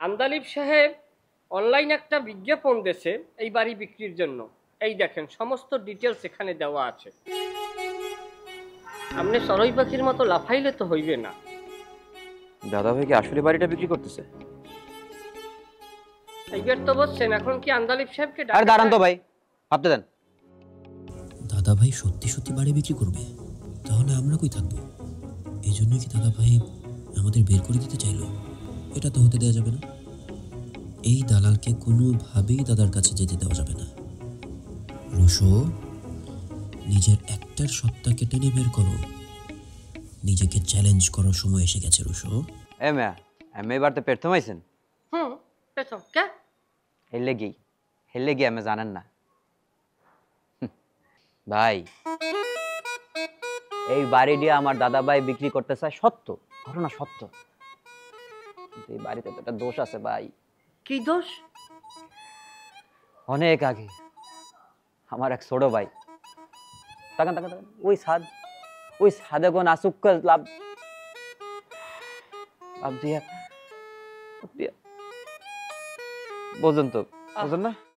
আন্দালিব সাহেব অনলাইন একটা বিজ্ঞাপন দিয়েছে এই বাড়ি বিক্রির জন্য। এই দেখেন সমস্ত ডিটেলস এখানে দেওয়া আছে। আপনি সরই পাখির মতো লাফাইলে তো হইবে না। দাদা ভাই কি আসলে বাড়িটা বিক্রি করতেছে? এইবার তো বলছেন, এখন কি আন্দালিব সাহেবকে আরে দাঁড়ান তো ভাই, ভাবতে দেন। দাদা ভাই সত্যি সত্যি বাড়ি বিক্রি করবে? তাহলে আমরা কই থাকবো? এই জন্যই কি দাদা ভাই আমাদের বের করে দিতে চাইলো? এটা তো হতে দেওয়া যাবে না। এই দালালকে কোনোভাবেই দাদার কাছে যেতে দেওয়া যাবে না। রুশো, নিজের একটার সত্তাকে টেনে বের করো। নিজেকে চ্যালেঞ্জ করার সময় এসে গেছে রুশো। এ মিয়া, আমি এবার তো পেট থামাইছেন। পেছন কে হেলে গিয়ে আমি জানেন না ভাই, এই বাড়িটি আমার দাদা ভাই বিক্রি করতে চায়, সত্য ঘটনা সত্য। কিন্তু এই বাড়িতে তো একটা দোষ আছে ভাই। কি দোষ? অনেক আগে আমার এক ছোট ভাই, তাকান তাকান তাকান, ওই ছাদে কোন আসুক লাভ লাভ দিয়া বোঝেন তো, বোঝেন না?